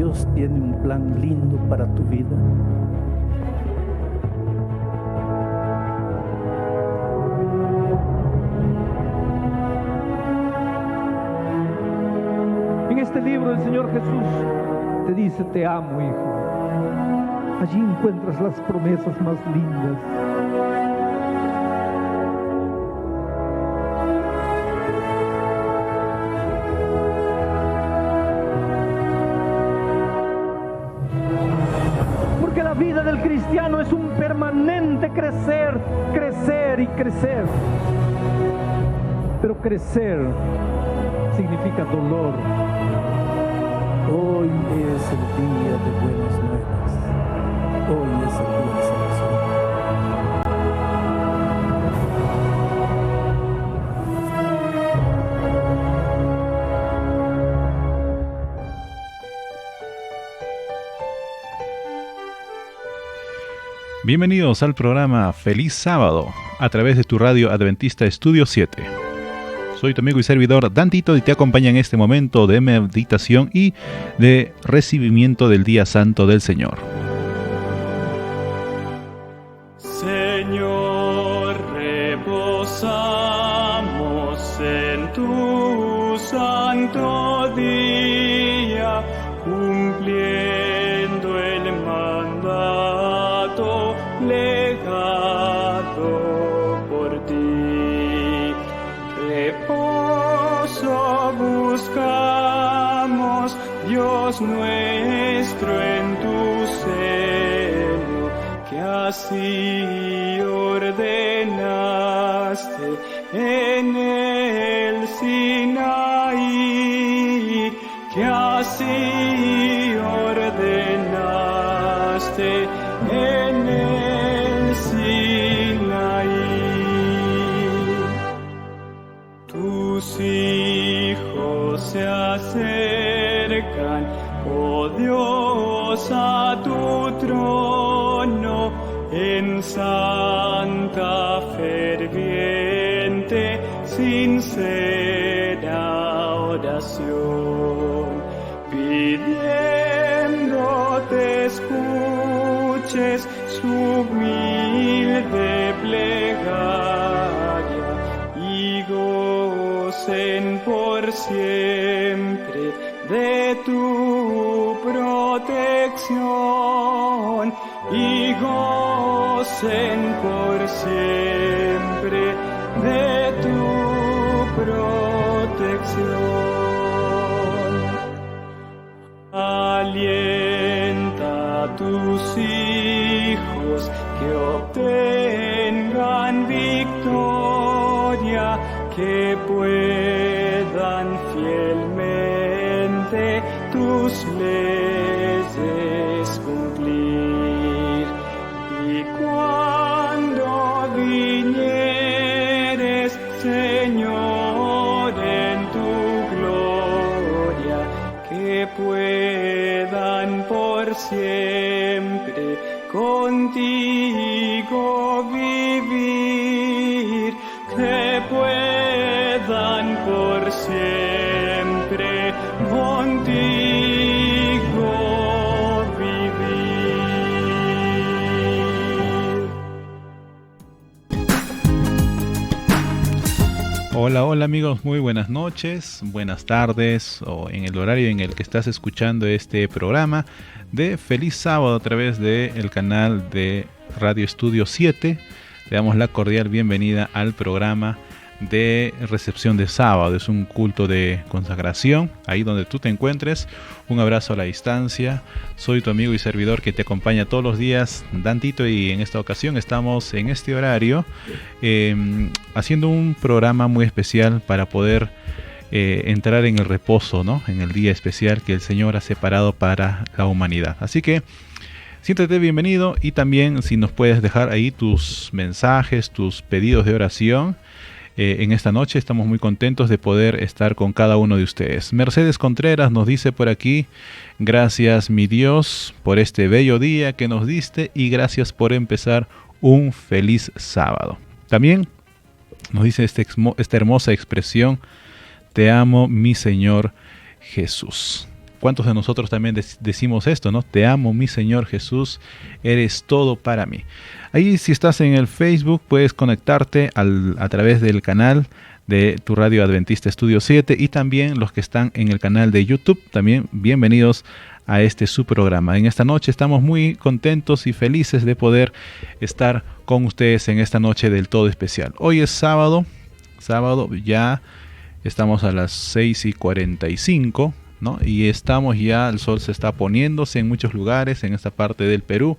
Dios tiene un plan lindo para tu vida. En este libro el Señor Jesús te dice: te amo, hijo. Allí encuentras las promesas más lindas. Porque la vida del cristiano es un permanente crecer, crecer y crecer. Pero crecer significa dolor. Hoy es el día de buenas nuevas. Hoy es el día de salvación. Bienvenidos al programa Feliz Sábado a través de tu radio Adventista Estudio 7. Soy tu amigo y servidor Dantito y te acompaña en este momento de meditación y de recibimiento del Día Santo del Señor. Señor, reposamos en tu santo día, cumpliendo el mandato legado por ti. Reposo buscamos, Dios nuestro, en tu seno, que así ordenaste en el Sinaí, que así ordenaste en el Sinaí. Tus hijos se acercan, oh Dios, a tu trono, en santa, ferviente, sincera oración, pidiendo te escuches su humilde plegaria y gocen por siempre de tu protección, y gocen por siempre de tu protección. Alienta a tus hijos que obtengan victoria, que puedan fielmente tus leyes cumplir. Y cuando vinieres, Señor, en tu gloria, que puedan por siempre contigo vivir, que puedan por siempre contigo vivir. Hola, hola amigos, muy buenas noches, buenas tardes o en el horario en el que estás escuchando este programa de Feliz Sábado a través del canal de Radio Estudio 7. Le damos la cordial bienvenida al programa de recepción de sábado. Es un culto de consagración, ahí donde tú te encuentres. Un abrazo a la distancia. Soy tu amigo y servidor que te acompaña todos los días, Dantito, y en esta ocasión estamos en este horario haciendo un programa muy especial para poder entrar en el reposo, ¿no? En el día especial que el Señor ha separado para la humanidad. Así que siéntete bienvenido, y también si nos puedes dejar ahí tus mensajes, tus pedidos de oración. En esta noche estamos muy contentos de poder estar con cada uno de ustedes. Mercedes Contreras nos dice por aquí: gracias mi Dios por este bello día que nos diste y gracias por empezar un feliz sábado. También nos dice esta hermosa expresión: te amo mi Señor Jesús. ¿Cuántos de nosotros también decimos esto, no? Te amo, mi Señor Jesús, eres todo para mí. Ahí, si estás en el Facebook, puedes conectarte a través del canal de tu radio Adventista Estudio 7, y también los que están en el canal de YouTube, también bienvenidos a este su programa. En esta noche estamos muy contentos y felices de poder estar con ustedes en esta noche del todo especial. Hoy es sábado ya estamos a las 6:45, ¿no? Y estamos ya, el sol se está poniéndose en muchos lugares, en esta parte del Perú.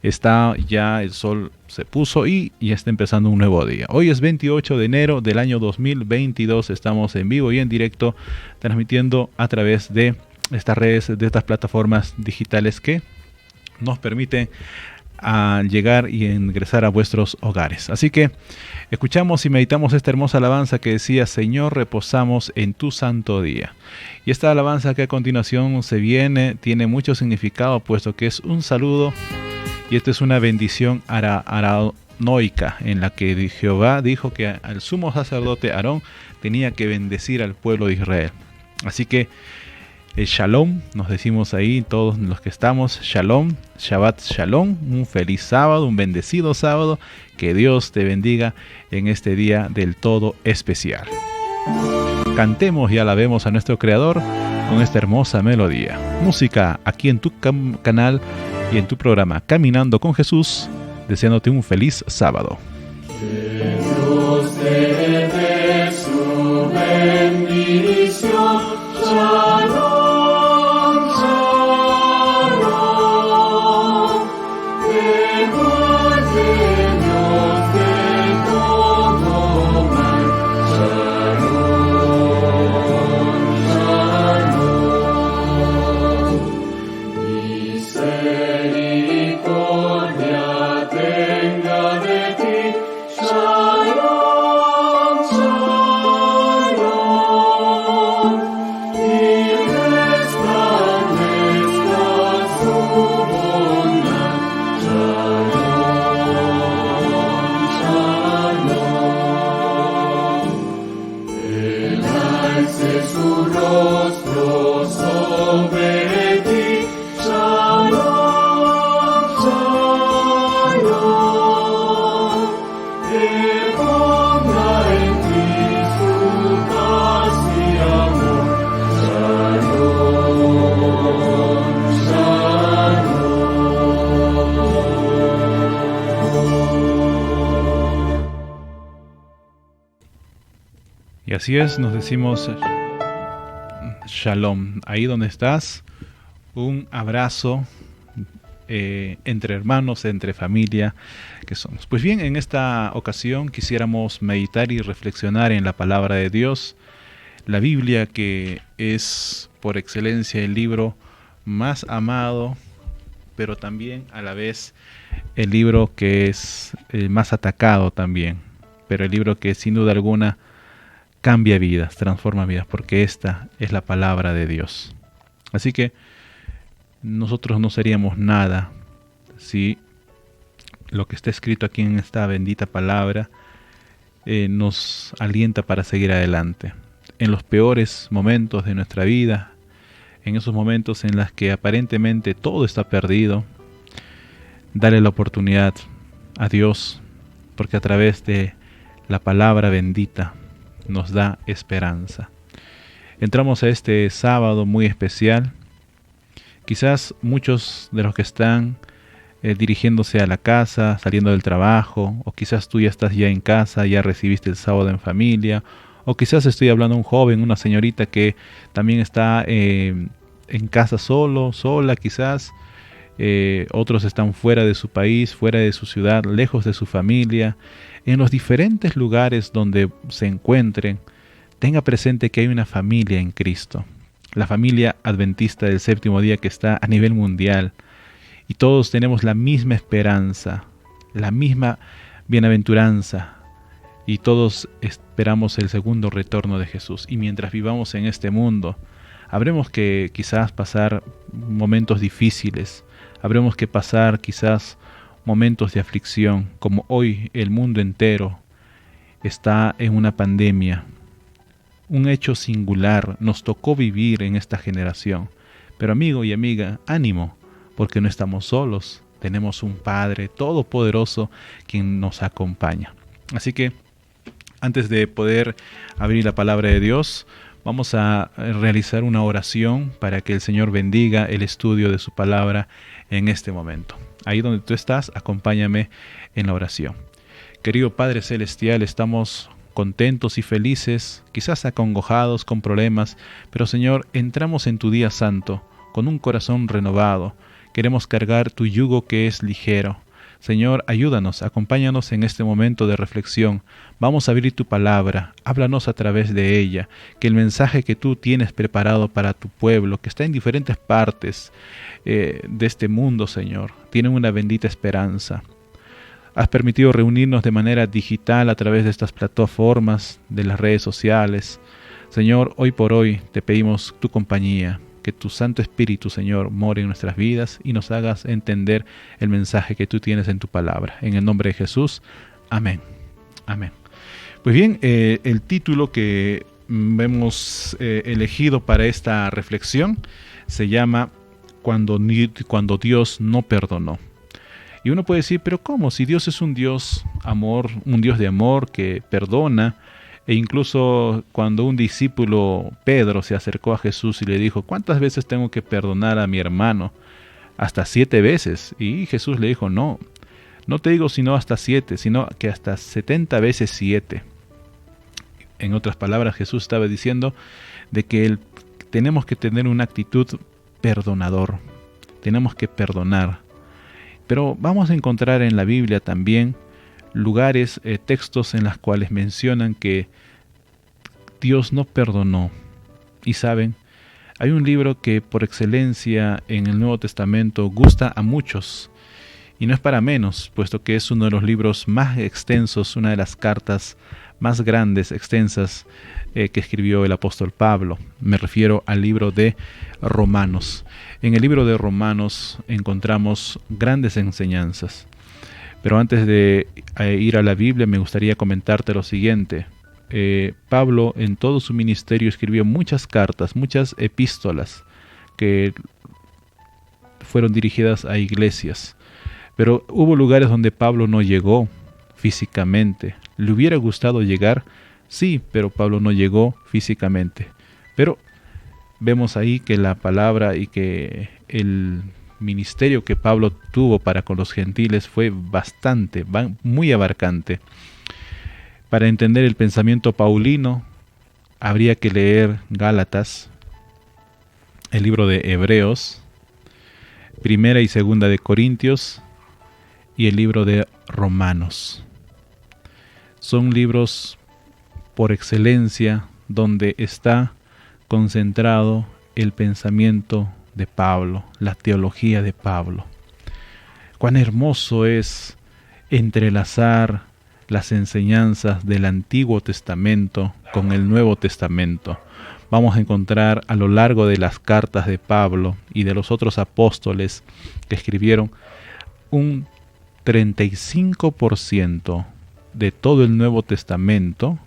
Está ya, el sol se puso y ya está empezando un nuevo día. Hoy es 28 de enero del año 2022. Estamos en vivo y en directo, transmitiendo a través de estas redes, de estas plataformas digitales que nos permiten llegar y ingresar a vuestros hogares. Así que escuchamos y meditamos esta hermosa alabanza que decía: Señor, reposamos en tu santo día. Y esta alabanza que a continuación se viene tiene mucho significado, puesto que es un saludo, y esta es una bendición aaronica, en la que Jehová dijo que al sumo sacerdote Aarón tenía que bendecir al pueblo de Israel. Así que el Shalom, nos decimos ahí todos los que estamos, Shalom, Shabbat Shalom, un feliz sábado, un bendecido sábado, que Dios te bendiga en este día del todo especial. Cantemos y alabemos a nuestro Creador con esta hermosa melodía. Música aquí en tu canal y en tu programa Caminando con Jesús, deseándote un feliz sábado. Que Dios te dé su bendición. Shalom. Y así es, nos decimos Shalom. Ahí donde estás, un abrazo entre hermanos, entre familia que somos. Pues bien, en esta ocasión quisiéramos meditar y reflexionar en la palabra de Dios, la Biblia, que es por excelencia el libro más amado, pero también a la vez el libro que es el más atacado también, pero el libro que sin duda alguna cambia vidas, transforma vidas, porque esta es la palabra de Dios. Así que nosotros no seríamos nada si lo que está escrito aquí en esta bendita palabra nos alienta para seguir adelante. En los peores momentos de nuestra vida, en esos momentos en los que aparentemente todo está perdido, dale la oportunidad a Dios, porque a través de la palabra bendita nos da esperanza. Entramos a este sábado muy especial. Quizás muchos de los que están dirigiéndose a la casa, saliendo del trabajo, o quizás tú ya estás ya en casa, ya recibiste el sábado en familia, o quizás estoy hablando a un joven, una señorita que también está en casa sola quizás. Otros están fuera de su país, fuera de su ciudad, lejos de su familia. En los diferentes lugares donde se encuentren, tenga presente que hay una familia en Cristo, la familia adventista del séptimo día, que está a nivel mundial, y todos tenemos la misma esperanza, la misma bienaventuranza, y todos esperamos el segundo retorno de Jesús. Y mientras vivamos en este mundo, habremos que quizás pasar momentos difíciles, habremos que pasar quizás momentos de aflicción, como hoy el mundo entero está en una pandemia. Un hecho singular nos tocó vivir en esta generación, Pero amigo y amiga, ánimo, porque no estamos solos. Tenemos un Padre todopoderoso quien nos acompaña. Así que antes de poder abrir la palabra de Dios, vamos a realizar una oración para que el Señor bendiga el estudio de su palabra en este momento. Ahí donde tú estás, acompáñame en la oración. Querido Padre Celestial, estamos contentos y felices, quizás acongojados con problemas, pero Señor, entramos en tu día santo con un corazón renovado. Queremos cargar tu yugo que es ligero. Señor, ayúdanos, acompáñanos en este momento de reflexión. Vamos a abrir tu palabra, háblanos a través de ella, que el mensaje que tú tienes preparado para tu pueblo, que está en diferentes partes de este mundo, Señor, tiene una bendita esperanza. Has permitido reunirnos de manera digital a través de estas plataformas, de las redes sociales. Señor, hoy por hoy te pedimos tu compañía, que tu Santo Espíritu, Señor, more en nuestras vidas y nos hagas entender el mensaje que tú tienes en tu palabra. En el nombre de Jesús, amén. Amén. Pues bien, el título que hemos elegido para esta reflexión se llama Cuando Dios no perdonó. Y uno puede decir, pero ¿cómo? Si Dios es un Dios amor, un Dios de amor que perdona. E incluso cuando un discípulo, Pedro, se acercó a Jesús y le dijo, ¿cuántas veces tengo que perdonar a mi hermano? Hasta 7 veces. Y Jesús le dijo, no te digo sino hasta 7, sino que hasta 70 veces 7. En otras palabras, Jesús estaba diciendo de que tenemos que tener una actitud perdonador. Tenemos que perdonar. Pero vamos a encontrar en la Biblia también lugares, textos en los cuales mencionan que Dios no perdonó. Y saben, hay un libro que por excelencia en el Nuevo Testamento gusta a muchos, y no es para menos, puesto que es uno de los libros más extensos, una de las cartas más grandes, extensas, que escribió el apóstol Pablo. Me refiero al libro de Romanos. En el libro de Romanos encontramos grandes enseñanzas. Pero antes de ir a la Biblia me gustaría comentarte lo siguiente. Pablo en todo su ministerio escribió muchas cartas, muchas epístolas que fueron dirigidas a iglesias. Pero hubo lugares donde Pablo no llegó físicamente. ¿Le hubiera gustado llegar? Sí, pero Pablo no llegó físicamente. Pero vemos ahí que la palabra y que el ministerio que Pablo tuvo para con los gentiles fue muy abarcante. Para entender el pensamiento paulino, habría que leer Gálatas, el libro de Hebreos, Primera y Segunda de Corintios y el libro de Romanos. Son libros por excelencia donde está concentrado el pensamiento de Pablo, la teología de Pablo. Cuán hermoso es entrelazar las enseñanzas del Antiguo Testamento con el Nuevo Testamento. Vamos a encontrar a lo largo de las cartas de Pablo y de los otros apóstoles que escribieron un 35% de todo el Nuevo Testamento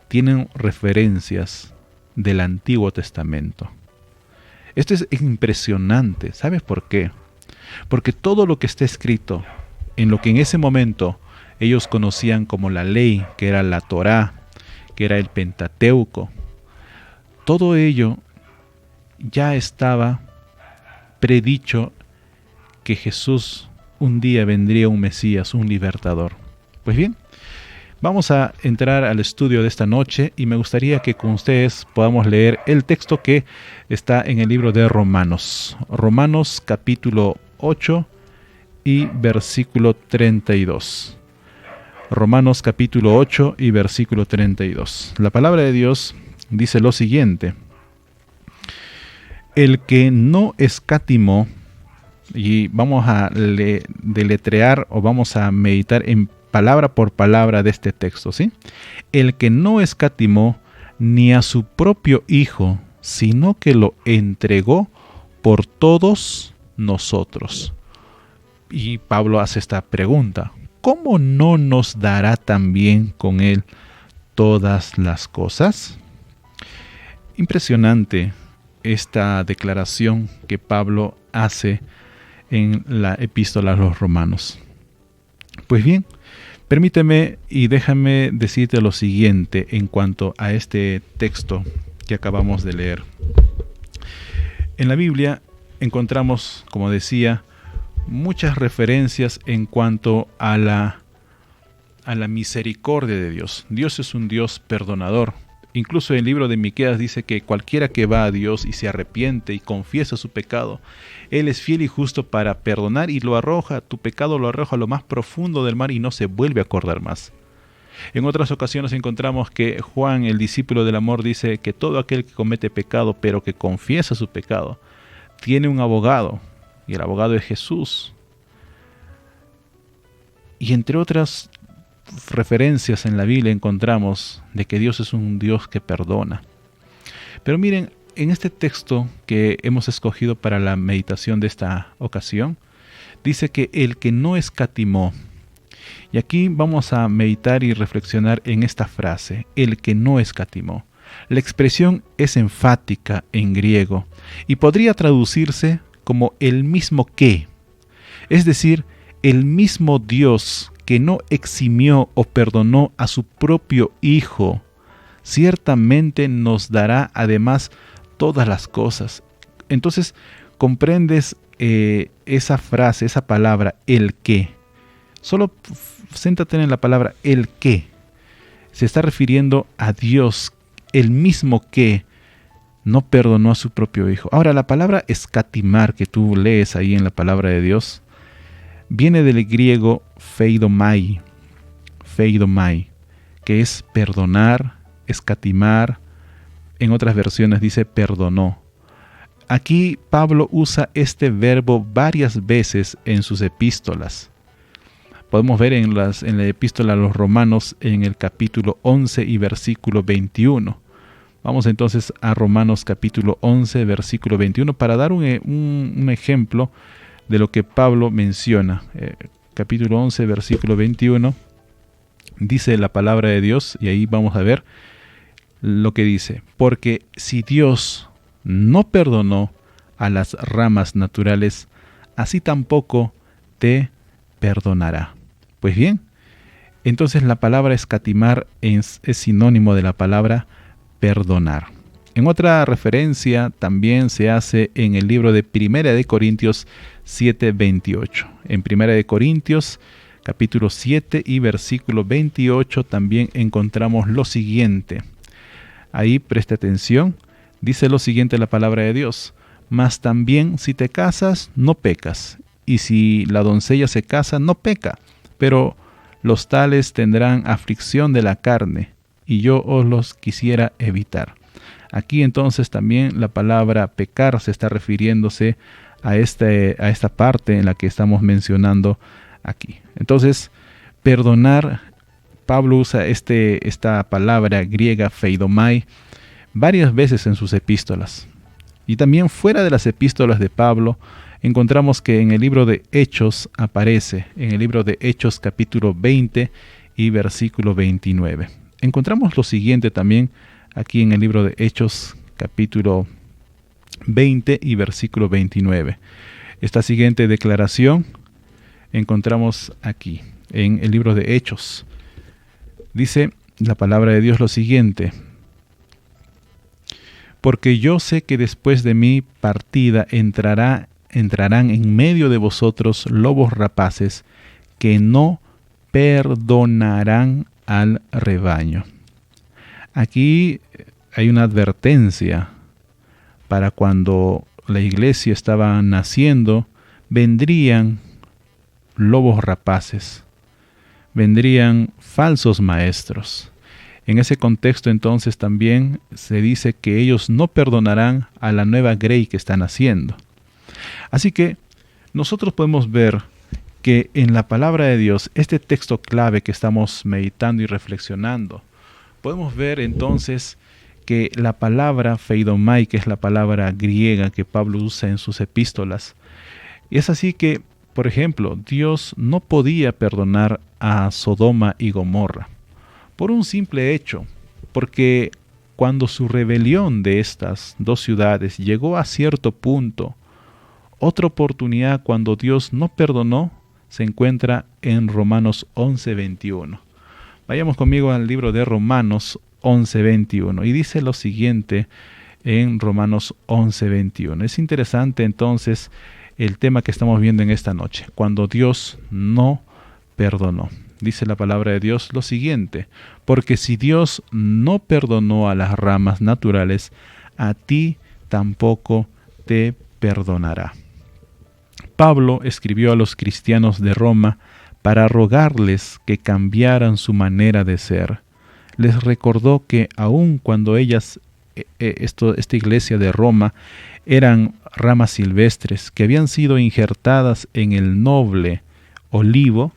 tienen referencias del Antiguo Testamento. Esto es impresionante. ¿Sabes por qué? Porque todo lo que está escrito en lo que en ese momento ellos conocían como la ley, que era la Torá, que era el Pentateuco, todo ello ya estaba predicho que Jesús un día vendría un Mesías, un libertador. Pues bien, vamos a entrar al estudio de esta noche y me gustaría que con ustedes podamos leer el texto que está en el libro de Romanos. Romanos capítulo 8 y versículo 32. Romanos capítulo 8 y versículo 32. La palabra de Dios dice lo siguiente: el que no escatimó, y vamos a deletrear o vamos a meditar en palabra por palabra de este texto, ¿sí? El que no escatimó ni a su propio Hijo, sino que lo entregó por todos nosotros. Y Pablo hace esta pregunta: ¿cómo no nos dará también con él todas las cosas? Impresionante esta declaración que Pablo hace en la epístola a los romanos. Pues bien, permíteme y déjame decirte lo siguiente en cuanto a este texto que acabamos de leer. En la Biblia encontramos, como decía, muchas referencias en cuanto a la misericordia de Dios. Dios es un Dios perdonador. Incluso el libro de Miqueas dice que cualquiera que va a Dios y se arrepiente y confiesa su pecado, Él es fiel y justo para perdonar y tu pecado lo arroja a lo más profundo del mar y no se vuelve a acordar más. En otras ocasiones encontramos que Juan, el discípulo del amor, dice que todo aquel que comete pecado pero que confiesa su pecado, tiene un abogado, y el abogado es Jesús. Y entre otras referencias en la Biblia encontramos de que Dios es un Dios que perdona. Pero miren, en este texto que hemos escogido para la meditación de esta ocasión, dice que el que no escatimó. Y aquí vamos a meditar y reflexionar en esta frase, el que no escatimó. La expresión es enfática en griego y podría traducirse como el mismo que, es decir, el mismo Dios que no eximió o perdonó a su propio Hijo, ciertamente nos dará además todas las cosas. Entonces, comprendes esa frase, esa palabra, el que. Solo céntrate en la palabra el que. Se está refiriendo a Dios, el mismo que no perdonó a su propio Hijo. Ahora, la palabra escatimar que tú lees ahí en la palabra de Dios, viene del griego pheidomai, que es perdonar, escatimar. En otras versiones dice perdonó. Aquí Pablo usa este verbo varias veces en sus epístolas. Podemos ver en la epístola a los Romanos en el capítulo 11 y versículo 21. Vamos entonces a Romanos capítulo 11, versículo 21 para dar un ejemplo de lo que Pablo menciona. Capítulo 11, versículo 21, dice la palabra de Dios, y ahí vamos a ver lo que dice. Porque si Dios no perdonó a las ramas naturales, así tampoco te perdonará. Pues bien, entonces la palabra escatimar es sinónimo de la palabra perdonar. En otra referencia también se hace en el libro de Primera de Corintios 7:28. En Primera de Corintios capítulo 7 y versículo 28 también encontramos lo siguiente. Ahí preste atención, dice lo siguiente la palabra de Dios: mas también si te casas, no pecas, y si la doncella se casa, no peca, pero los tales tendrán aflicción de la carne, y yo os los quisiera evitar. Aquí entonces también la palabra pecar se está refiriéndose a esta parte en la que estamos mencionando aquí. Entonces, perdonar, Pablo usa esta palabra griega pheidomai varias veces en sus epístolas. Y también fuera de las epístolas de Pablo, encontramos que en el libro de Hechos aparece, en el libro de Hechos capítulo 20 y versículo 29. Encontramos lo siguiente también aquí en el libro de Hechos capítulo 20 y versículo 29. Esta siguiente declaración encontramos aquí en el libro de Hechos. Dice la palabra de Dios lo siguiente: porque yo sé que después de mi partida entrarán en medio de vosotros lobos rapaces que no perdonarán al rebaño. Aquí hay una advertencia para cuando la iglesia estaba naciendo. Vendrían lobos rapaces, vendrían falsos maestros. En ese contexto entonces también se dice que ellos no perdonarán a la nueva grey que están haciendo. Así que nosotros podemos ver que en la palabra de Dios, este texto clave que estamos meditando y reflexionando, podemos ver entonces que la palabra pheidomai, que es la palabra griega que Pablo usa en sus epístolas, es así que, por ejemplo, Dios no podía perdonar a Sodoma y Gomorra por un simple hecho, porque cuando su rebelión de estas dos ciudades llegó a cierto punto, otra oportunidad cuando Dios no perdonó se encuentra en Romanos 11:21. Vayamos conmigo al libro de Romanos 11:21 y dice lo siguiente en Romanos 11:21. Es interesante entonces el tema que estamos viendo en esta noche, cuando Dios no perdonó. Dice la palabra de Dios lo siguiente: porque si Dios no perdonó a las ramas naturales, a ti tampoco te perdonará. Pablo escribió a los cristianos de Roma para rogarles que cambiaran su manera de ser. Les recordó que aun cuando esta iglesia de Roma eran ramas silvestres que habían sido injertadas en el noble olivo,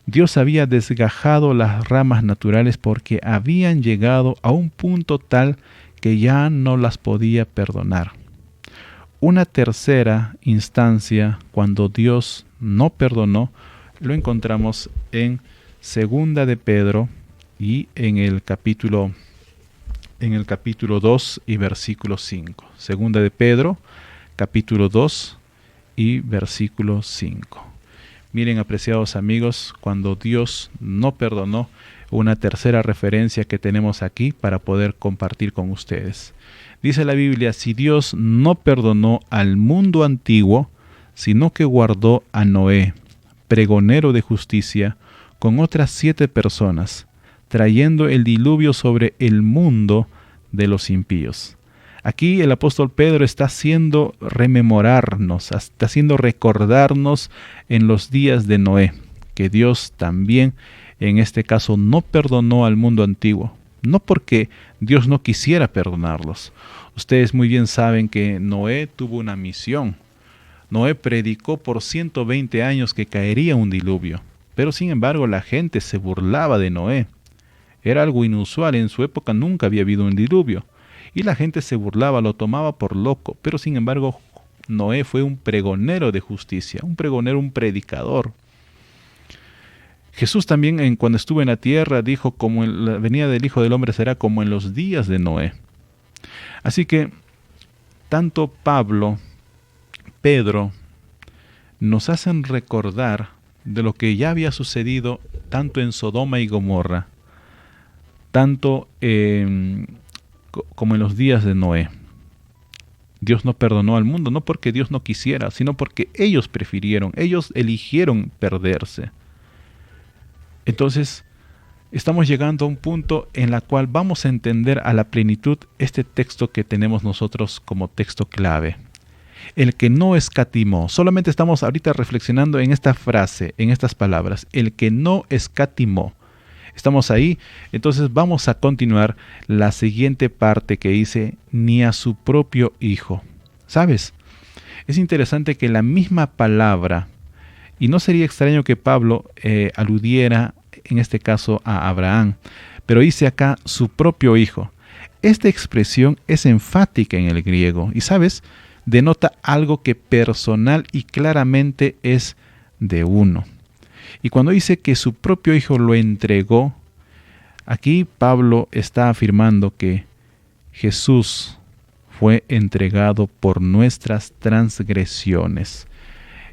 Dios había desgajado las ramas naturales porque habían llegado a un punto tal que ya no las podía perdonar. Una tercera instancia, cuando Dios no perdonó, lo encontramos en Segunda de Pedro y en el capítulo 2 y versículo 5. Segunda de Pedro, capítulo 2 y versículo 5. Miren, apreciados amigos, cuando Dios no perdonó, una tercera referencia que tenemos aquí para poder compartir con ustedes. Dice la Biblia: si Dios no perdonó al mundo antiguo, sino que guardó a Noé, pregonero de justicia, con otras 7 personas, trayendo el diluvio sobre el mundo de los impíos. Aquí el apóstol Pedro está haciendo rememorarnos, está haciendo recordarnos en los días de Noé, que Dios también en este caso no perdonó al mundo antiguo, no porque Dios no quisiera perdonarlos. Ustedes muy bien saben que Noé tuvo una misión. Noé predicó por 120 años que caería un diluvio, pero sin embargo la gente se burlaba de Noé. Era algo inusual, en su época nunca había habido un diluvio, y la gente se burlaba, lo tomaba por loco, pero sin embargo Noé fue un pregonero de justicia, un pregonero, un predicador. Jesús también cuando estuvo en la tierra dijo: como la venida del Hijo del Hombre será como en los días de Noé. Así que tanto Pablo, Pedro, nos hacen recordar de lo que ya había sucedido tanto en Sodoma y Gomorra, tanto como en los días de Noé. Dios no perdonó al mundo, no porque Dios no quisiera, sino porque ellos eligieron perderse. Entonces, estamos llegando a un punto en el cual vamos a entender a la plenitud este texto que tenemos nosotros como texto clave. El que no escatimó. Solamente estamos ahorita reflexionando en esta frase, en estas palabras. El que no escatimó. Estamos ahí, entonces vamos a continuar la siguiente parte que dice: ni a su propio hijo. ¿Sabes? Es interesante que la misma palabra, y no sería extraño que Pablo aludiera en este caso a Abraham, pero dice acá su propio hijo. Esta expresión es enfática en el griego y, ¿sabes?, denota algo que personal y claramente es de uno. Y cuando dice que su propio hijo lo entregó, aquí Pablo está afirmando que Jesús fue entregado por nuestras transgresiones.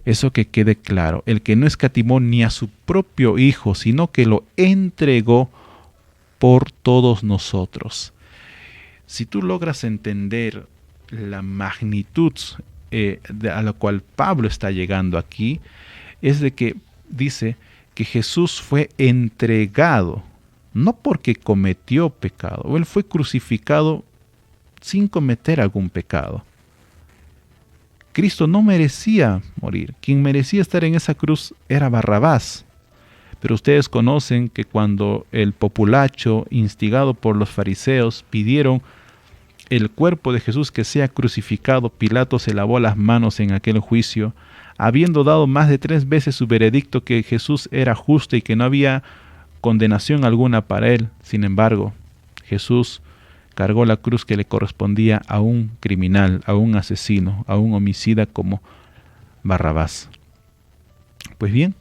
Eso que quede claro, el que no escatimó ni a su propio hijo, sino que lo entregó por todos nosotros. Si tú logras entender la magnitud a la cual Pablo está llegando aquí, es de que dice que Jesús fue entregado, no porque cometió pecado, o él fue crucificado sin cometer algún pecado. Cristo no merecía morir. Quien merecía estar en esa cruz era Barrabás. Pero ustedes conocen que cuando el populacho, instigado por los fariseos, pidieron el cuerpo de Jesús que sea crucificado, Pilato se lavó las manos en aquel juicio, habiendo dado más de 3 veces su veredicto que Jesús era justo y que no había condenación alguna para él. Sin embargo, Jesús cargó la cruz que le correspondía a un criminal, a un asesino, a un homicida como Barrabás. Pues bien,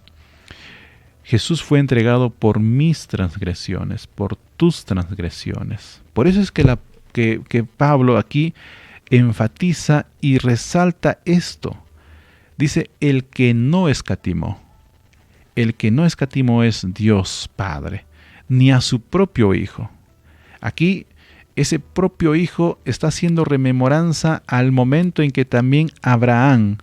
Jesús fue entregado por mis transgresiones, por tus transgresiones. Por eso es que que Pablo aquí enfatiza y resalta esto. Dice, el que no escatimó. El que no escatimó es Dios Padre, ni a su propio Hijo. Aquí ese propio Hijo está haciendo rememoranza al momento en que también Abraham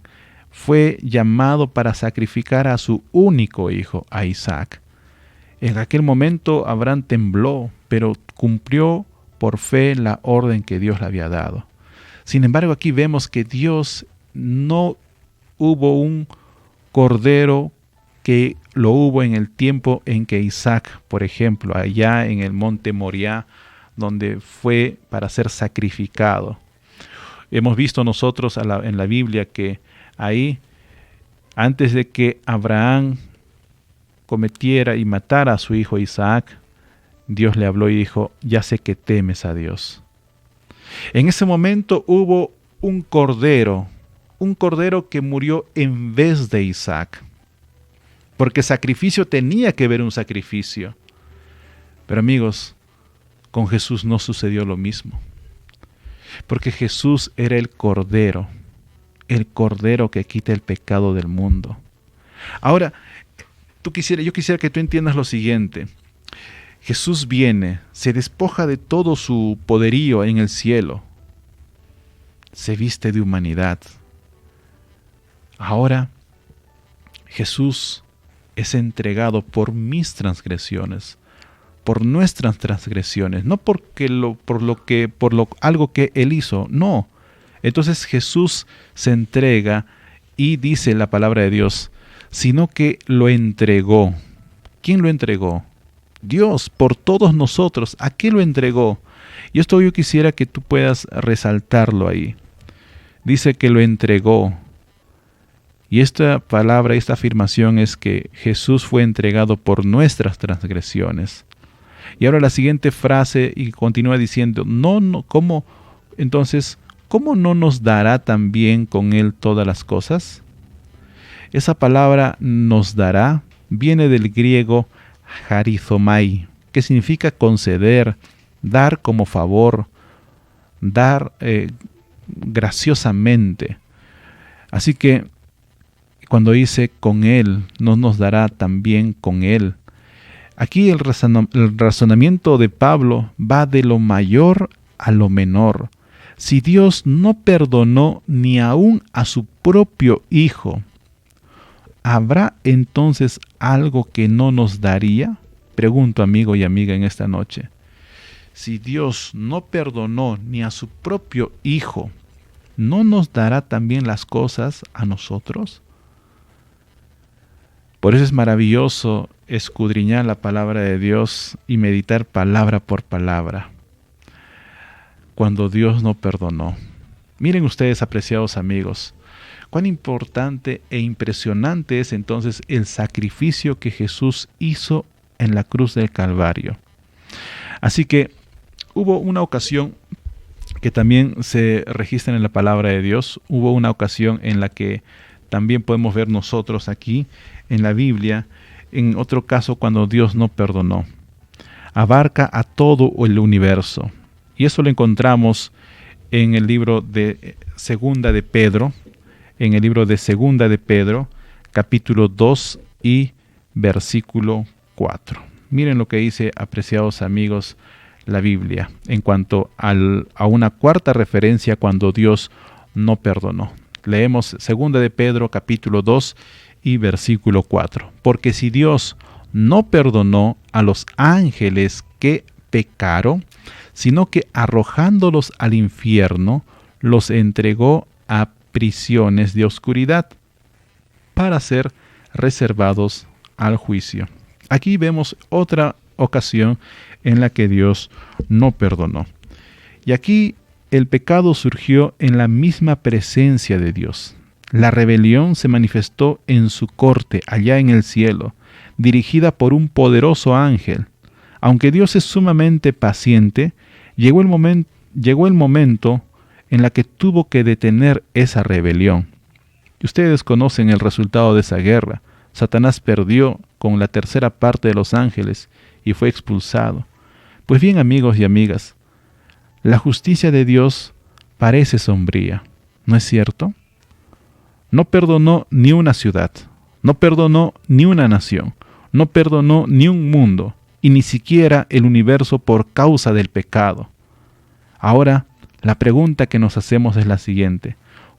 fue llamado para sacrificar a su único hijo, a Isaac. En aquel momento Abraham tembló, pero cumplió por fe la orden que Dios le había dado. Sin embargo, aquí vemos que Dios no hubo un cordero que lo hubo en el tiempo en que Isaac, por ejemplo, allá en el monte Moriah, donde fue para ser sacrificado. Hemos visto nosotros en la Biblia que ahí, antes de que Abraham cometiera y matara a su hijo Isaac, Dios le habló y dijo, ya sé que temes a Dios. En ese momento hubo un cordero que murió en vez de Isaac, porque sacrificio tenía que haber un sacrificio. Pero amigos, con Jesús no sucedió lo mismo, porque Jesús era el cordero que quita el pecado del mundo. Ahora, yo quisiera que tú entiendas lo siguiente. Jesús viene, se despoja de todo su poderío en el cielo, se viste de humanidad. Ahora, Jesús es entregado por mis transgresiones, por nuestras transgresiones, no por algo que Él hizo, no. Entonces Jesús se entrega y dice la palabra de Dios, sino que lo entregó. ¿Quién lo entregó? Dios, por todos nosotros. ¿A qué lo entregó? Y esto yo quisiera que tú puedas resaltarlo ahí. Dice que lo entregó. Y esta palabra, esta afirmación es que Jesús fue entregado por nuestras transgresiones. Y ahora la siguiente frase y continúa diciendo, ¿cómo no nos dará también con Él todas las cosas? Esa palabra nos dará viene del griego charizomai, que significa conceder, dar como favor, dar graciosamente. Así que cuando dice con Él, no nos dará también con Él. Aquí el razonamiento de Pablo va de lo mayor a lo menor. Si Dios no perdonó ni aún a su propio Hijo, ¿habrá entonces algo que no nos daría? Pregunto, amigo y amiga, en esta noche. Si Dios no perdonó ni a su propio Hijo, ¿no nos dará también las cosas a nosotros? Por eso es maravilloso escudriñar la palabra de Dios y meditar palabra por palabra. Cuando Dios no perdonó. Miren ustedes, apreciados amigos, cuán importante e impresionante es entonces el sacrificio que Jesús hizo en la cruz del Calvario. Así que hubo una ocasión que también se registra en la palabra de Dios. Hubo una ocasión en la que también podemos ver nosotros aquí en la Biblia, en otro caso cuando Dios no perdonó. Abarca a todo el universo. Y eso lo encontramos en el libro de Segunda de Pedro, capítulo 2 y versículo 4. Miren lo que dice, apreciados amigos, la Biblia, en cuanto a una cuarta referencia cuando Dios no perdonó. Leemos Segunda de Pedro, capítulo 2 y versículo 4. Porque si Dios no perdonó a los ángeles que pecaron, sino que arrojándolos al infierno, los entregó a prisiones de oscuridad para ser reservados al juicio. Aquí vemos otra ocasión en la que Dios no perdonó. Y aquí el pecado surgió en la misma presencia de Dios. La rebelión se manifestó en su corte, allá en el cielo, dirigida por un poderoso ángel. Aunque Dios es sumamente paciente, llegó el momento en la que tuvo que detener esa rebelión. Y ustedes conocen el resultado de esa guerra. Satanás perdió con la tercera parte de los ángeles y fue expulsado. Pues bien, amigos y amigas, la justicia de Dios parece sombría, ¿no es cierto? No perdonó ni una ciudad, no perdonó ni una nación, no perdonó ni un mundo, y ni siquiera el universo por causa del pecado. Ahora, la pregunta que nos hacemos es la siguiente: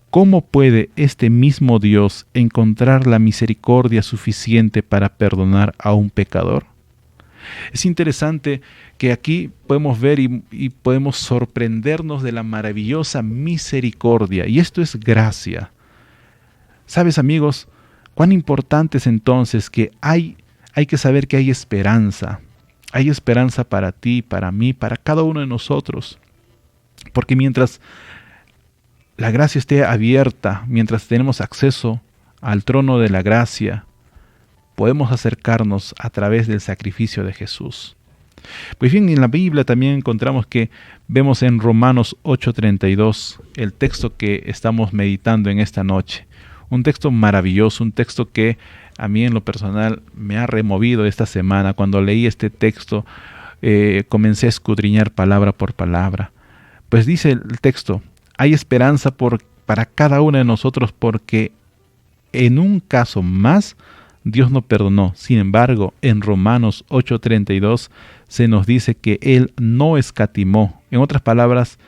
¿cómo puede este mismo Dios encontrar la misericordia suficiente para perdonar a un pecador? Es interesante que aquí podemos ver y podemos sorprendernos de la maravillosa misericordia, y esto es gracia. ¿Sabes, amigos, cuán importante es entonces que hay que saber que hay esperanza? Hay esperanza para ti, para mí, para cada uno de nosotros. Porque mientras la gracia esté abierta, mientras tenemos acceso al trono de la gracia, podemos acercarnos a través del sacrificio de Jesús. Pues bien, en la Biblia también encontramos que vemos en Romanos 8:32, el texto que estamos meditando en esta noche. Un texto maravilloso, un texto que a mí en lo personal me ha removido esta semana. Cuando leí este texto, comencé a escudriñar palabra por palabra. Pues dice el texto: hay esperanza para cada uno de nosotros, porque en un caso más Dios no perdonó. Sin embargo, en Romanos 8:32 se nos dice que Él no escatimó. En otras palabras,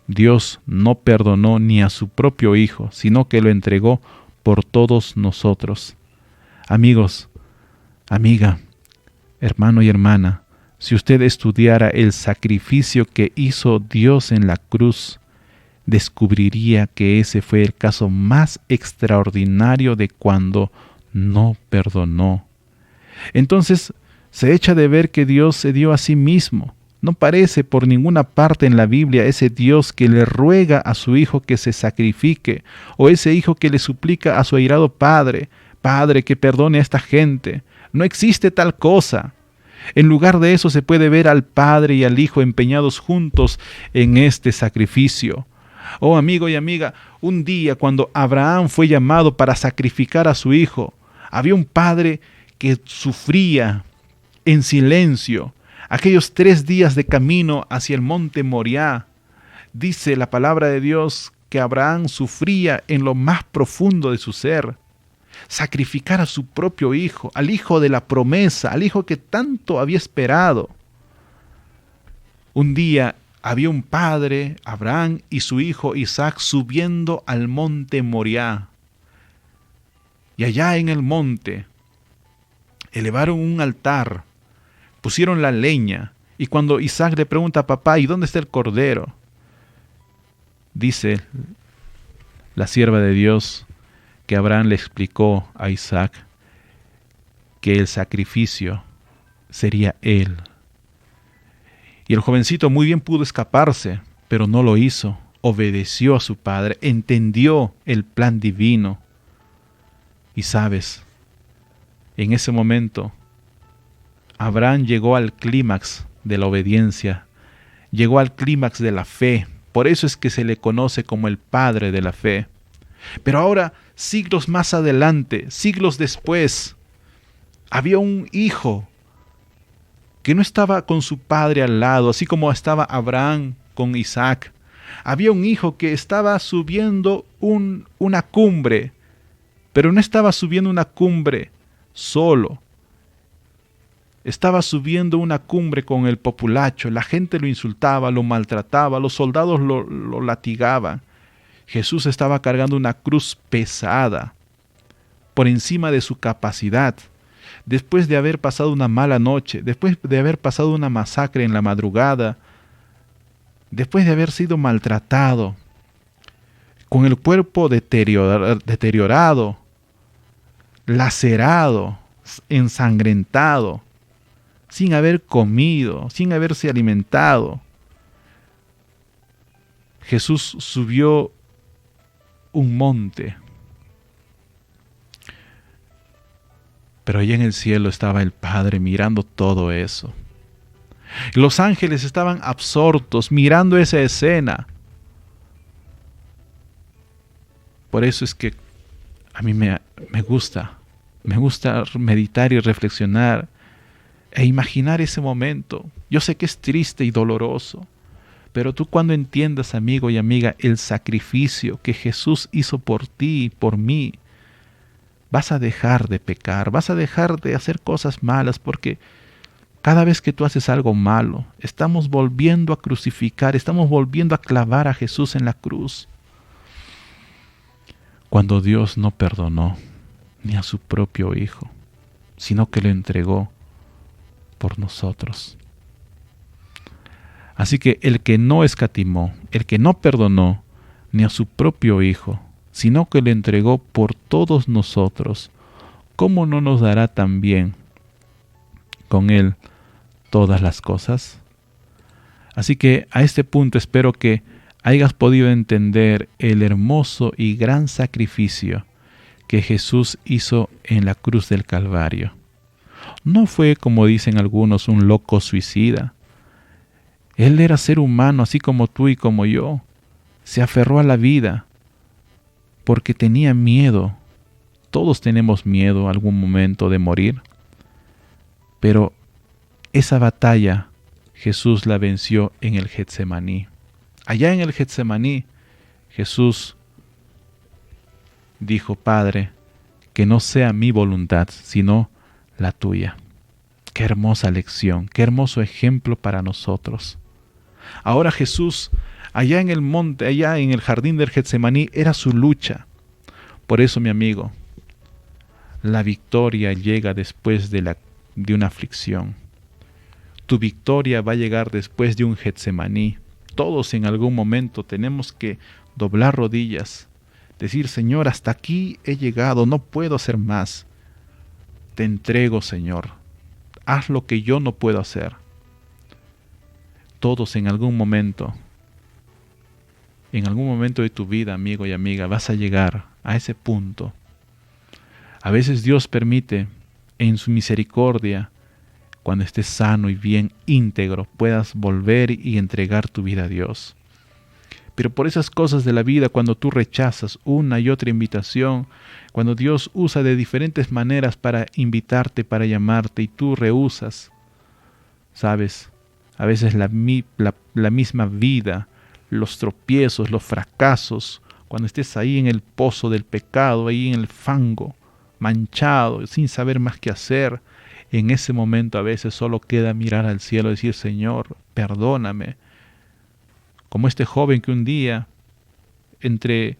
Dios no perdonó ni a su propio Hijo, sino que lo entregó por todos nosotros. Amigos, amiga, hermano y hermana, si usted estudiara el sacrificio que hizo Dios en la cruz, descubriría que ese fue el caso más extraordinario de cuando no perdonó. Entonces, se echa de ver que Dios se dio a sí mismo. No parece por ninguna parte en la Biblia ese Dios que le ruega a su Hijo que se sacrifique, o ese Hijo que le suplica a su airado Padre: Padre, que perdone a esta gente. No existe tal cosa. En lugar de eso se puede ver al Padre y al Hijo empeñados juntos en este sacrificio. Oh amigo y amiga, un día cuando Abraham fue llamado para sacrificar a su hijo, había un padre que sufría en silencio aquellos 3 días de camino hacia el monte Moriah. Dice la palabra de Dios que Abraham sufría en lo más profundo de su ser. Sacrificar a su propio hijo, al hijo de la promesa, al hijo que tanto había esperado. Un día había un padre, Abraham, y su hijo Isaac subiendo al monte Moriah. Y allá en el monte elevaron un altar, pusieron la leña, y cuando Isaac le pregunta a papá: ¿y dónde está el cordero?, dice la sierva de Dios que Abraham le explicó a Isaac que el sacrificio sería él. Y el jovencito muy bien pudo escaparse, pero no lo hizo. Obedeció a su padre, entendió el plan divino. Y sabes, en ese momento, Abraham llegó al clímax de la obediencia, llegó al clímax de la fe. Por eso es que se le conoce como el padre de la fe. Pero ahora, siglos más adelante, siglos después, había un hijo que no estaba con su padre al lado, así como estaba Abraham con Isaac. Había un hijo que estaba subiendo una cumbre, pero no estaba subiendo una cumbre solo. Estaba subiendo una cumbre con el populacho. La gente lo insultaba, lo maltrataba, los soldados lo latigaban. Jesús estaba cargando una cruz pesada, por encima de su capacidad. Después de haber pasado una mala noche, después de haber pasado una masacre en la madrugada, después de haber sido maltratado, con el cuerpo deteriorado, lacerado, ensangrentado, sin haber comido, sin haberse alimentado, Jesús subió un monte. Pero allá en el cielo estaba el Padre mirando todo eso. Los ángeles estaban absortos mirando esa escena. Por eso es que a mí me gusta meditar y reflexionar e imaginar ese momento. Yo sé que es triste y doloroso, Pero tú, cuando entiendas, amigo y amiga, el sacrificio que Jesús hizo por ti y por mí, vas a dejar de pecar, vas a dejar de hacer cosas malas, porque cada vez que tú haces algo malo, estamos volviendo a crucificar, estamos volviendo a clavar a Jesús en la cruz. Cuando Dios no perdonó ni a su propio Hijo, sino que lo entregó por nosotros. Así que el que no escatimó, el que no perdonó ni a su propio Hijo, sino que lo entregó por todos nosotros, ¿cómo no nos dará también con Él todas las cosas? Así que a este punto espero que hayas podido entender el hermoso y gran sacrificio que Jesús hizo en la cruz del Calvario. No fue, como dicen algunos, un loco suicida. Él era ser humano, así como tú y como yo. Se aferró a la vida porque tenía miedo. Todos tenemos miedo algún momento de morir. Pero esa batalla Jesús la venció en el Getsemaní. Allá en el Getsemaní, Jesús dijo: Padre, que no sea mi voluntad, sino la tuya. Qué hermosa lección, qué hermoso ejemplo para nosotros. Ahora Jesús, allá en el monte, allá en el jardín del Getsemaní, era su lucha. Por eso, mi amigo, la victoria llega después de una aflicción. Tu victoria va a llegar después de un Getsemaní. Todos en algún momento tenemos que doblar rodillas, decir: Señor, hasta aquí he llegado, no puedo hacer más. Te entrego, Señor. Haz lo que yo no puedo hacer. Todos en algún momento de tu vida, amigo y amiga, vas a llegar a ese punto. A veces Dios permite, en su misericordia, cuando estés sano y bien íntegro, puedas volver y entregar tu vida a Dios. Pero por esas cosas de la vida, cuando tú rechazas una y otra invitación, cuando Dios usa de diferentes maneras para invitarte, para llamarte, y tú rehusas, ¿sabes? A veces la misma vida, los tropiezos, los fracasos, cuando estés ahí en el pozo del pecado, ahí en el fango, manchado, sin saber más qué hacer, en ese momento a veces solo queda mirar al cielo y decir: Señor, perdóname. Como este joven que un día, entre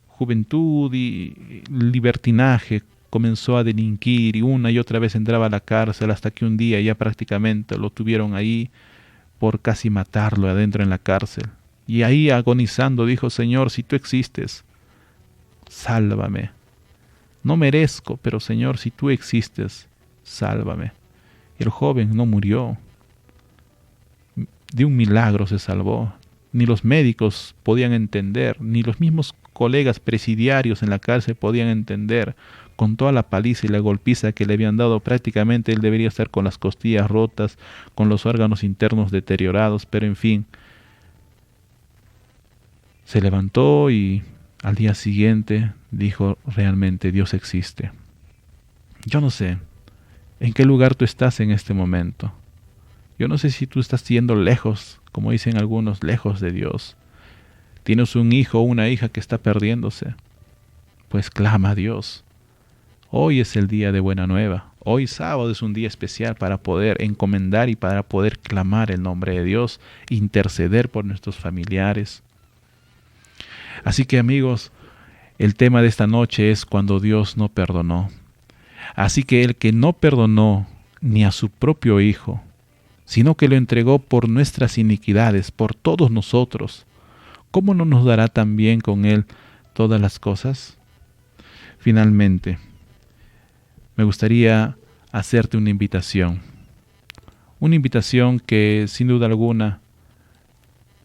juventud y libertinaje, comenzó a delinquir y una y otra vez entraba a la cárcel, hasta que un día ya prácticamente lo tuvieron ahí por casi matarlo adentro en la cárcel. Y ahí, agonizando, dijo: Señor, si tú existes, sálvame. No merezco, pero Señor, si tú existes, sálvame. Y el joven no murió. De un milagro se salvó. Ni los médicos podían entender, ni los mismos colegas presidiarios en la cárcel podían entender. Con toda la paliza y la golpiza que le habían dado, prácticamente él debería estar con las costillas rotas, con los órganos internos deteriorados, pero en fin, se levantó y al día siguiente dijo: realmente Dios existe. Yo no sé en qué lugar tú estás en este momento. Yo no sé si tú estás yendo lejos, como dicen algunos, lejos de Dios. Tienes un hijo o una hija que está perdiéndose. Pues clama a Dios. Hoy es el día de buena nueva. Hoy sábado es un día especial para poder encomendar y para poder clamar el nombre de Dios, interceder por nuestros familiares. Así que, amigos, el tema de esta noche es cuando Dios no perdonó. Así que el que no perdonó ni a su propio Hijo, sino que lo entregó por nuestras iniquidades, por todos nosotros, ¿cómo no nos dará también con Él todas las cosas? Finalmente, me gustaría hacerte una invitación que sin duda alguna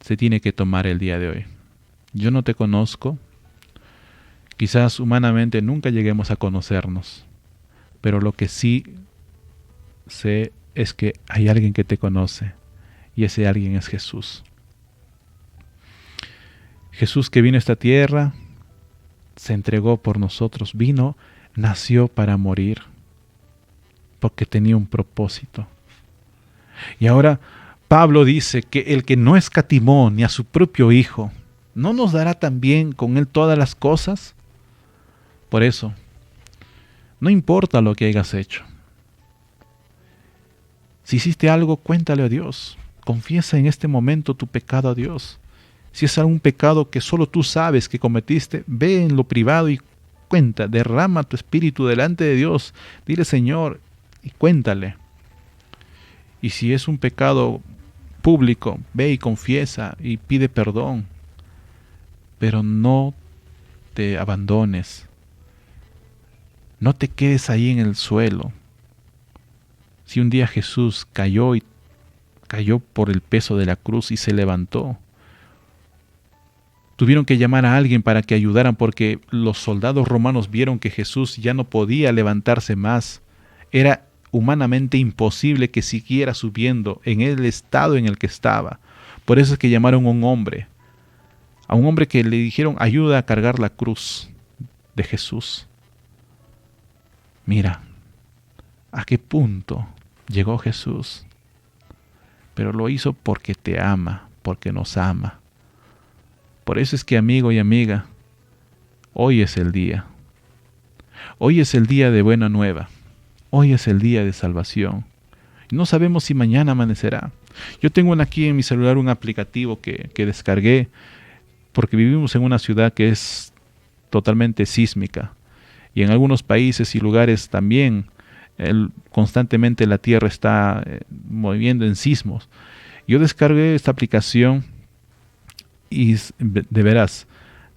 se tiene que tomar el día de hoy. Yo no te conozco, quizás humanamente nunca lleguemos a conocernos, pero lo que sí sé es que hay alguien que te conoce, y ese alguien es Jesús. Jesús, que vino a esta tierra, se entregó por nosotros, nació para morir, porque tenía un propósito. Y ahora, Pablo dice que el que no escatimó ni a su propio Hijo, ¿no nos dará también con Él todas las cosas? Por eso, no importa lo que hayas hecho. Si hiciste algo, cuéntale a Dios. Confiesa en este momento tu pecado a Dios. Si es algún pecado que solo tú sabes que cometiste, ve en lo privado y cuenta, derrama tu espíritu delante de Dios. Dile, Señor, y cuéntale. Y si es un pecado público, ve y confiesa y pide perdón. Pero no te abandones. No te quedes ahí en el suelo. Si un día Jesús cayó por el peso de la cruz y se levantó, tuvieron que llamar a alguien para que ayudaran porque los soldados romanos vieron que Jesús ya no podía levantarse más. Era humanamente imposible que siguiera subiendo en el estado en el que estaba. Por eso es que llamaron a un hombre que le dijeron, ayuda a cargar la cruz de Jesús. Mira, a qué punto llegó Jesús. Pero lo hizo porque te ama, porque nos ama. Por eso es que, amigo y amiga, hoy es el día. Hoy es el día de buena nueva. Hoy es el día de salvación. Y no sabemos si mañana amanecerá. Yo tengo aquí en mi celular un aplicativo que descargué porque vivimos en una ciudad que es totalmente sísmica. Y en algunos países y lugares también constantemente la tierra está moviendo en sismos. Yo descargué esta aplicación y de veras,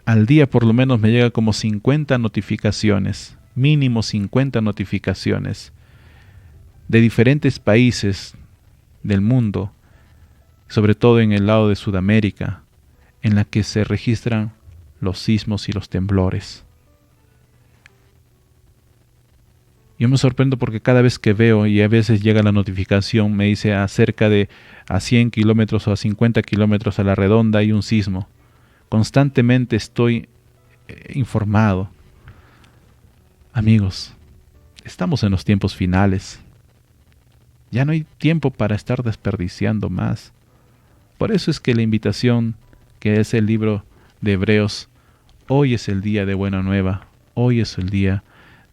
al día por lo menos me llega como 50 notificaciones, mínimo 50 notificaciones de diferentes países del mundo, sobre todo en el lado de Sudamérica, en la que se registran los sismos y los temblores. Yo me sorprendo porque cada vez que veo y a veces llega la notificación, me dice a 100 kilómetros o a 50 kilómetros a la redonda hay un sismo. Constantemente estoy informado. Amigos, estamos en los tiempos finales. Ya no hay tiempo para estar desperdiciando más. Por eso es que la invitación, que es el libro de Hebreos, hoy es el día de buena nueva, hoy es el día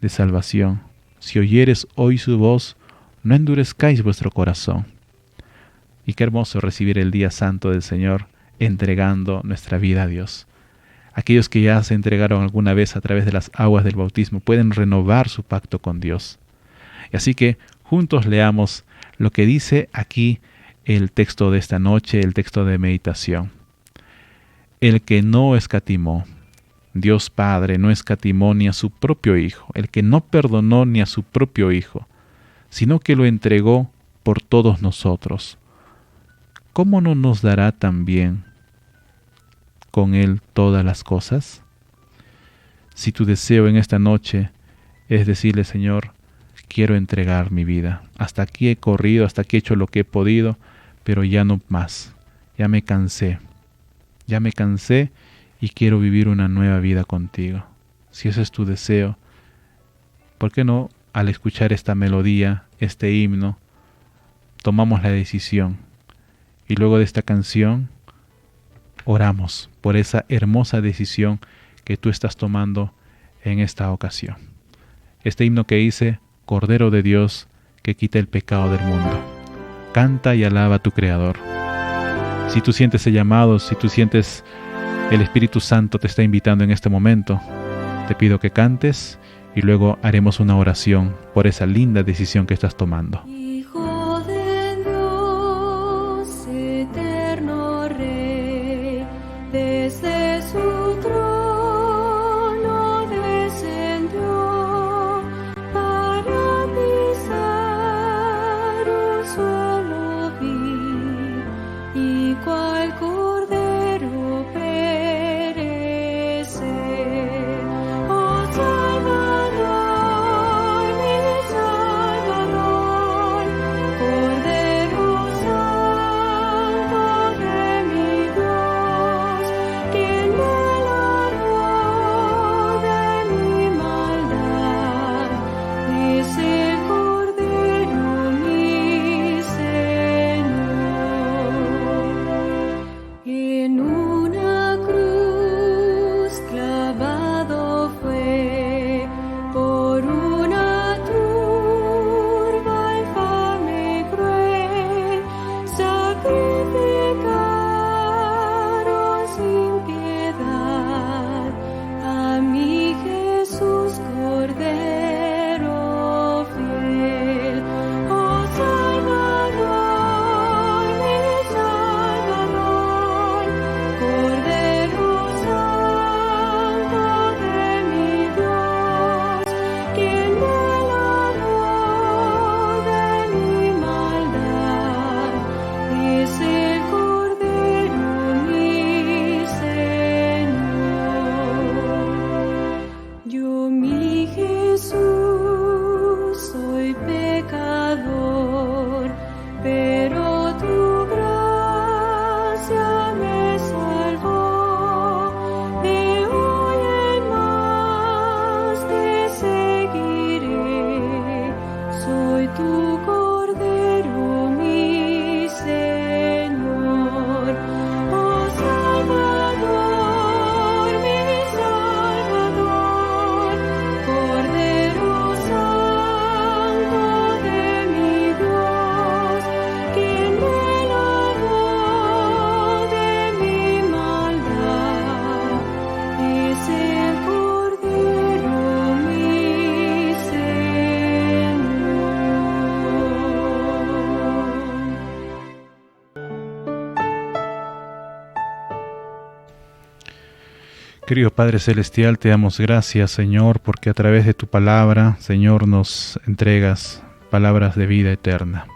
de salvación. Si oyeres hoy su voz, no endurezcáis vuestro corazón. Y qué hermoso recibir el día santo del Señor, entregando nuestra vida a Dios. Aquellos que ya se entregaron alguna vez a través de las aguas del bautismo pueden renovar su pacto con Dios. Y así que juntos leamos lo que dice aquí el texto de esta noche, el texto de meditación. El que no escatimó, Dios Padre no escatimó ni a su propio Hijo, el que no perdonó ni a su propio Hijo, sino que lo entregó por todos nosotros. ¿Cómo no nos dará también con Él todas las cosas? Si tu deseo en esta noche es decirle, Señor, quiero entregar mi vida. Hasta aquí he corrido, hasta aquí he hecho lo que he podido, pero ya no más. Ya me cansé y quiero vivir una nueva vida contigo. Si ese es tu deseo, ¿por qué no al escuchar esta melodía, este himno, tomamos la decisión? Y luego de esta canción, oramos por esa hermosa decisión que tú estás tomando en esta ocasión. Este himno que dice, Cordero de Dios, que quita el pecado del mundo. Canta y alaba a tu Creador. Si tú sientes el llamado, si tú sientes el Espíritu Santo te está invitando en este momento, te pido que cantes y luego haremos una oración por esa linda decisión que estás tomando. Hijo de Dios, eterno Rey, desde su trono descendió para pisar un suelo vil y cual cordero perecer. Oh Salvador, mi Salvador, Querido Padre Celestial, te damos gracias, Señor, porque a través de tu palabra, Señor, nos entregas palabras de vida eterna.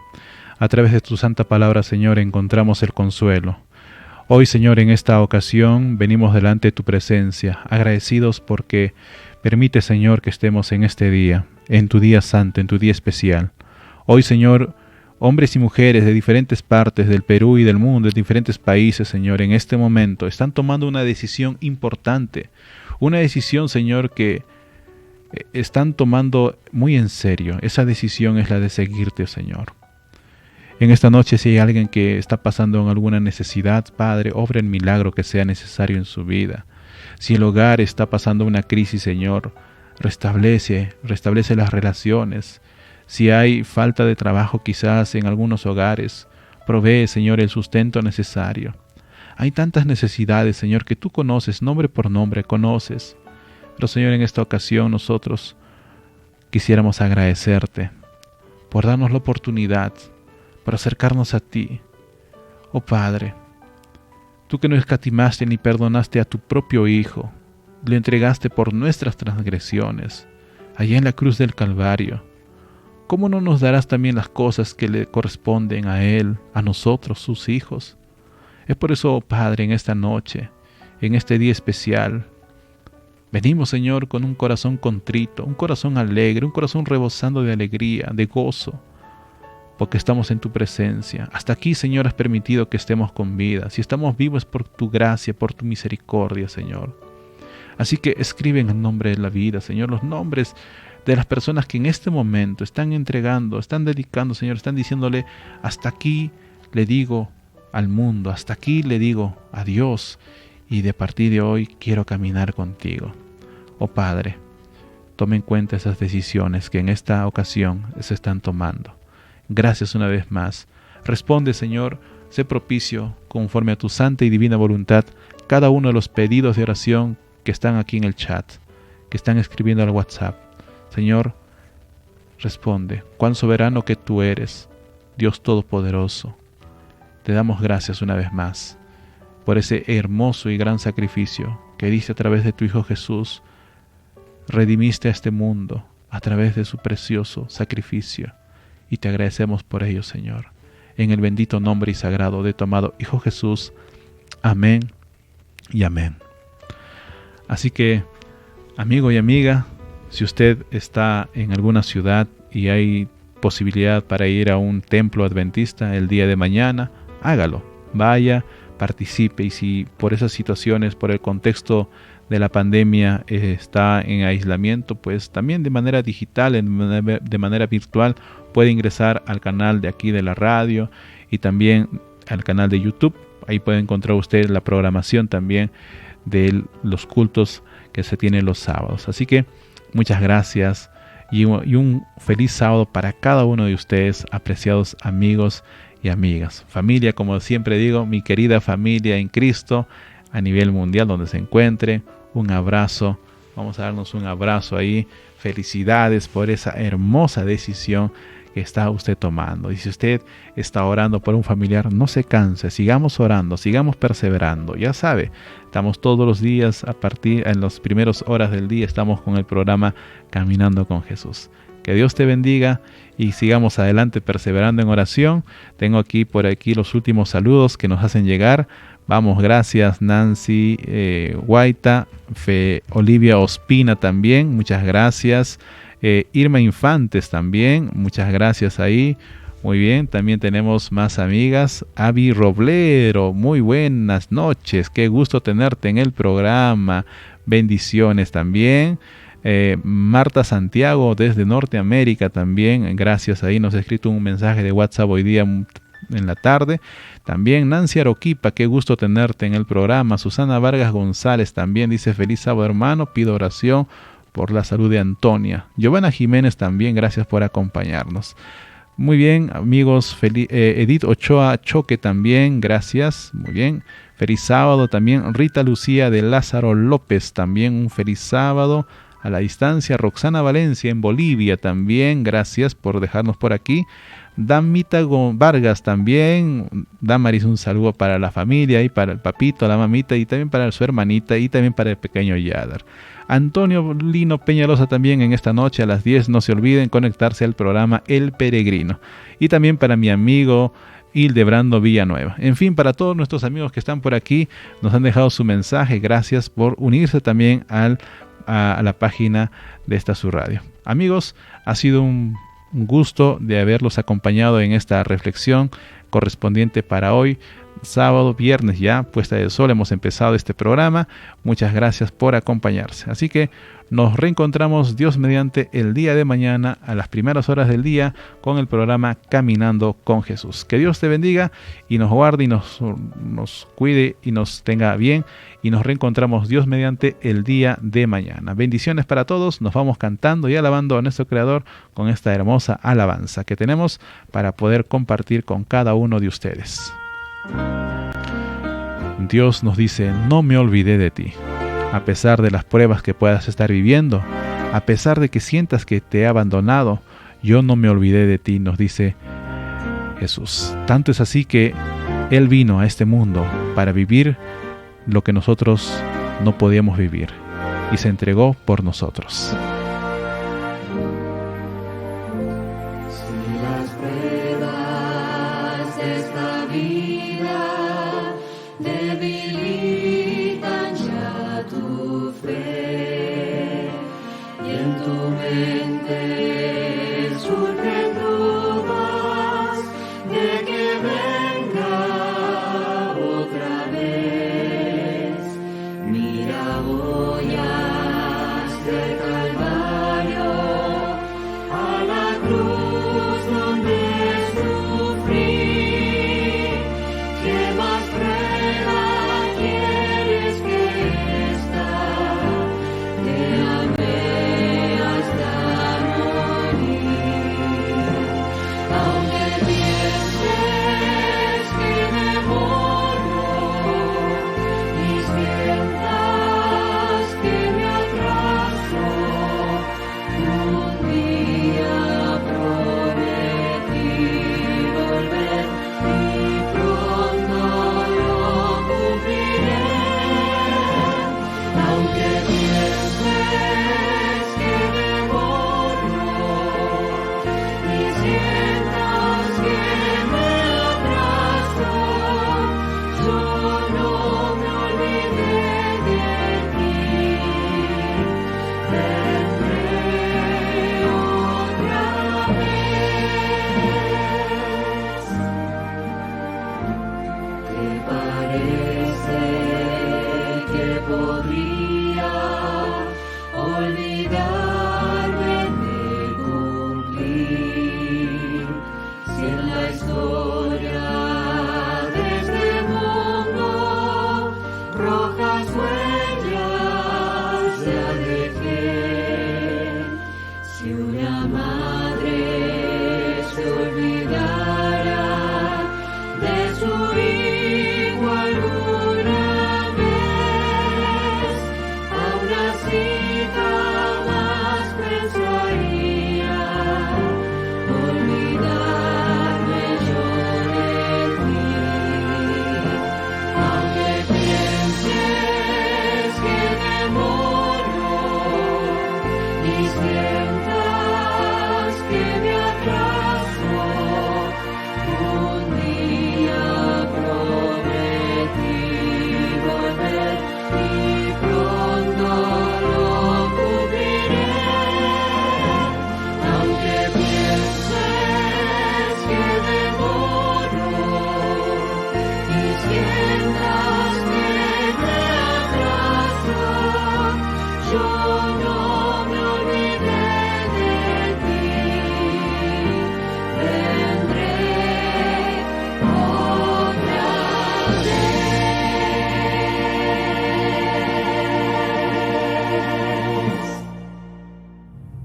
A través de tu santa palabra, Señor, encontramos el consuelo. Hoy, Señor, en esta ocasión, venimos delante de tu presencia, agradecidos porque permite, Señor, que estemos en este día, en tu día santo, en tu día especial. Hoy, Señor, hombres y mujeres de diferentes partes del Perú y del mundo, de diferentes países, Señor, en este momento están tomando una decisión importante. Una decisión, Señor, que están tomando muy en serio. Esa decisión es la de seguirte, Señor. En esta noche, si hay alguien que está pasando en alguna necesidad, Padre, obra el milagro que sea necesario en su vida. Si el hogar está pasando una crisis, Señor, restablece las relaciones. Si hay falta de trabajo quizás en algunos hogares, provee, Señor, el sustento necesario. Hay tantas necesidades, Señor, que tú conoces, nombre por nombre, conoces. Pero, Señor, en esta ocasión nosotros quisiéramos agradecerte por darnos la oportunidad, por acercarnos a ti. Oh Padre, tú que no escatimaste ni perdonaste a tu propio Hijo, lo entregaste por nuestras transgresiones, allá en la cruz del Calvario. ¿Cómo no nos darás también las cosas que le corresponden a Él, a nosotros, sus hijos? Es por eso, oh Padre, en esta noche, en este día especial, venimos, Señor, con un corazón contrito, un corazón alegre, un corazón rebosando de alegría, de gozo, porque estamos en tu presencia. Hasta aquí, Señor, has permitido que estemos con vida. Si estamos vivos es por tu gracia, por tu misericordia, Señor. Así que escribe en el nombre de la vida, Señor, los nombres de las personas que en este momento están entregando, están dedicando, Señor, están diciéndole, hasta aquí le digo al mundo, hasta aquí le digo a Dios, y de partir de hoy quiero caminar contigo. Oh Padre, tome en cuenta esas decisiones que en esta ocasión se están tomando. Gracias una vez más. Responde, Señor, sé propicio, conforme a tu santa y divina voluntad, cada uno de los pedidos de oración que están aquí en el chat, que están escribiendo al WhatsApp. Señor, responde, cuán soberano que tú eres, Dios Todopoderoso. Te damos gracias una vez más por ese hermoso y gran sacrificio que diste a través de tu Hijo Jesús. Redimiste a este mundo a través de su precioso sacrificio y te agradecemos por ello, Señor. En el bendito nombre y sagrado de tu amado Hijo Jesús. Amén y amén. Así que, amigo y amiga, si usted está en alguna ciudad y hay posibilidad para ir a un templo adventista el día de mañana, hágalo, vaya, participe. Y si por esas situaciones, por el contexto de la pandemia está en aislamiento, pues también de manera digital, de manera virtual, puede ingresar al canal de aquí de la radio y también al canal de YouTube. Ahí puede encontrar usted la programación también de los cultos que se tienen los sábados. Así que muchas gracias y un feliz sábado para cada uno de ustedes, apreciados amigos y amigas. Familia, como siempre digo, mi querida familia en Cristo a nivel mundial donde se encuentre, un abrazo. Vamos a darnos un abrazo ahí. Felicidades por esa hermosa decisión que está usted tomando. Y si usted está orando por un familiar, no se canse, sigamos orando, sigamos perseverando. Ya sabe, estamos todos los días en las primeras horas del día, estamos con el programa Caminando con Jesús. Que Dios te bendiga y sigamos adelante perseverando en oración. Tengo por aquí los últimos saludos que nos hacen llegar. Vamos, gracias Nancy Guaita, Olivia Ospina también, muchas gracias. Irma Infantes también, muchas gracias ahí. Muy bien, también tenemos más amigas. Avi Roblero, muy buenas noches, qué gusto tenerte en el programa. Bendiciones también. Marta Santiago desde Norteamérica también, gracias ahí, nos ha escrito un mensaje de WhatsApp hoy día en la tarde. También Nancy Aroquipa, qué gusto tenerte en el programa. Susana Vargas González también dice feliz sábado hermano, pido oración por la salud de Antonia. Giovanna Jiménez también, gracias por acompañarnos. Muy bien, amigos. Edith Ochoa Choque también, gracias. Muy bien. Feliz sábado también. Rita Lucía de Lázaro López también, un feliz sábado. a la distancia. Roxana Valencia en Bolivia también, gracias por dejarnos por aquí. Damita Vargas también. Damaris, un saludo para la familia y para el papito, la mamita y también para su hermanita y también para el pequeño Yadar. Antonio Lino Peñalosa también en esta noche a las 10. No se olviden conectarse al programa El Peregrino. Y también para mi amigo Hildebrando Villanueva. En fin, para todos nuestros amigos que están por aquí, nos han dejado su mensaje. Gracias por unirse también a la página de esta su radio. Amigos, ha sido un gusto de haberlos acompañado en esta reflexión correspondiente para hoy, sábado, viernes ya, puesta de sol, hemos empezado este programa. Muchas gracias por acompañarse. Así que nos reencontramos, Dios mediante, el día de mañana a las primeras horas del día con el programa Caminando con Jesús. Que Dios te bendiga y nos guarde y nos cuide y nos tenga bien. Y nos reencontramos, Dios mediante, el día de mañana. Bendiciones para todos. Nos vamos cantando y alabando a nuestro Creador con esta hermosa alabanza que tenemos para poder compartir con cada uno de ustedes. Dios nos dice: no me olvidé de ti. A pesar de las pruebas que puedas estar viviendo, a pesar de que sientas que te he abandonado, yo no me olvidé de ti, nos dice Jesús. Tanto es así que Él vino a este mundo para vivir lo que nosotros no podíamos vivir y se entregó por nosotros.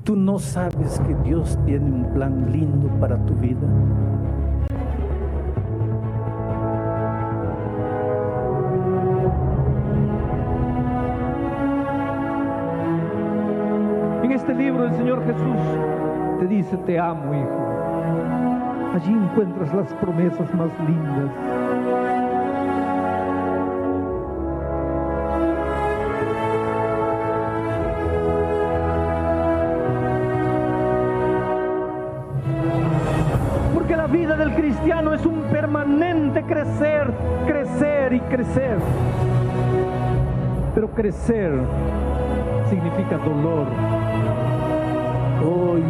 ¿Tú no sabes que Dios tiene un plan lindo para tu vida? el Señor Jesús te dice: te amo, hijo. Allí encuentras las promesas más lindas. Porque la vida del cristiano es un permanente crecer, crecer y crecer. Pero crecer significa dolor. Hoy